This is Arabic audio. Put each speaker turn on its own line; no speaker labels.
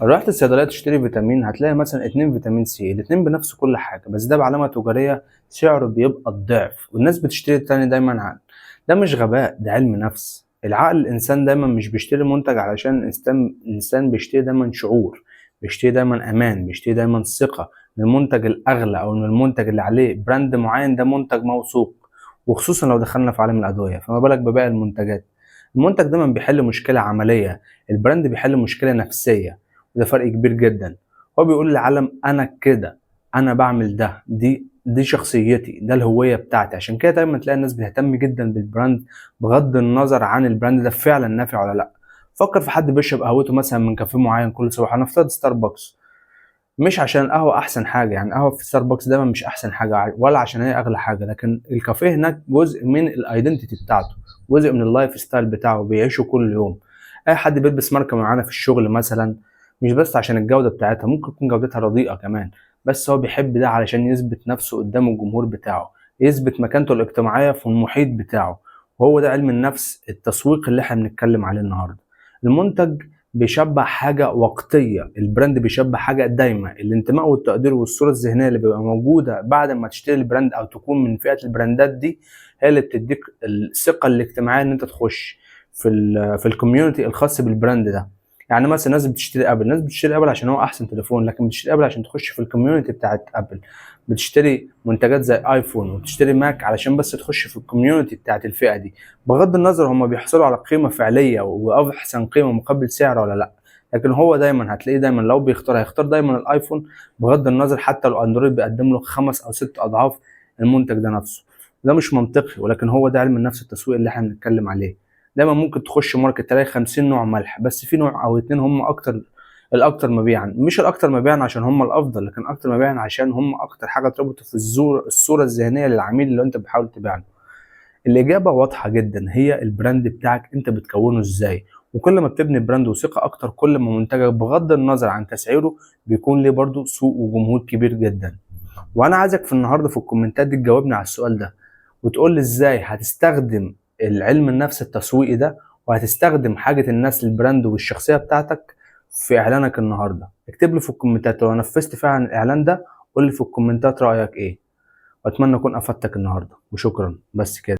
لو رحت الصيدلية تشتري فيتامين هتلاقي مثلا 2 فيتامين سي، الاتنين بنفس كل حاجة، بس ده بعلامة تجارية سعره بيبقى الضعف والناس بتشتري التاني دايما عنه. ده مش غباء، ده علم نفس. العقل الإنسان دايما مش بيشتري منتج علشان الإنسان بيشتري دايما شعور، بيشتري دايما أمان، بيشتري دايما ثقة من المنتج الأغلى أو من المنتج اللي عليه براند معين، ده منتج موثوق. وخصوصا لو دخلنا في عالم الأدوية فما بالك بباقي المنتجات. المنتج دايما بيحل مشكلة عملية، البراند بيحل مشكلة نفسية، وده فرق كبير جدا. هو بيقول للعالم انا كده، انا بعمل ده، دي شخصيتي، ده الهويه بتاعتي. عشان كده دايما تلاقي الناس بتهتم جدا بالبراند بغض النظر عن البراند ده فعلا نافع ولا لا. فكر في حد بيشرب قهوته مثلا من كافيه معين كل صباح، هنفترض ستاربكس، مش عشان القهوه احسن حاجه، يعني القهوه في ستاربكس دايما مش احسن حاجه ولا عشان هي اغلى حاجه، لكن الكافيه هناك جزء من الايدنتيتي بتاعته، جزء من اللايف ستايل بتاعه بيعيشه كل يوم. اي حد بيلبس ماركه معينه في الشغل مثلا، مش بس عشان الجوده بتاعتها، ممكن تكون جودتها رديئه كمان، بس هو بيحب ده علشان يثبت نفسه قدام الجمهور بتاعه، يثبت مكانته الاجتماعيه في المحيط بتاعه. وهو ده علم النفس التسويق اللي احنا بنتكلم عليه النهارده. المنتج بيشبع حاجة وقتية، البراند بيشبع حاجة دايمة. الانتماء والتقدير والصورة الذهنية اللي بيبقى موجودة بعد ما تشتري البراند أو تكون من فئة البراندات دي، هي اللي بتديك الثقة الاجتماعية إن أنت تخش في الكوميونتي الخاص بالبراند ده. يعني مثلا ناس بتشتري ابل، ناس بتشتري ابل عشان هو احسن تليفون، لكن بتشتري ابل عشان تخش في الكوميونتي بتاعت ابل. بتشتري منتجات زي ايفون وبتشتري ماك علشان بس تخش في الكوميونتي بتاعت الفئة دي، بغض النظر هم بيحصلوا على قيمة فعلية واحسن قيمة مقابل سعر ولا لا. لكن هو دايما هتلاقيه دايما لو بيختار هيختار دايما الايفون، بغض النظر حتى لو اندرويد بيقدم له 5 أو 6 أضعاف المنتج ده نفسه. ده مش منطقي، ولكن هو ده علم النفس التسويقي اللي احنا بنتكلم عليه. دايما ممكن تخش ماركت تلاقي 50 نوع ملح، بس في نوع او اتنين هم الاكتر مبيعا، مش الاكتر مبيعا عشان هم الافضل، لكن اكتر مبيعا عشان هم اكتر حاجه تربط في الصوره الذهنيه للعميل اللي انت بتحاول تبيع له. الإجابة واضحة جدا، هي البراند بتاعك أنت بتكونه إزاي. وكل ما بتبني براند وثقة أكتر، كل ما منتجك بغض النظر عن تسعيره بيكون ليه برضو سوق وجمهور كبير جدا. وأنا عايزك في النهاردة في الكومنتات دي تجاوبني على السؤال ده، وتقول لي إزاي هتستخدم العلم النفس التسويقي ده، وهتستخدم حاجة الناس للبراند والشخصية بتاعتك في إعلانك النهاردة. اكتب لي في الكومنتات لو نفذت فعلا الإعلان ده، قول لي في الكومنتات رأيك إيه. وأتمنى أكون أفدتك النهاردة، وشكرا، بس كده.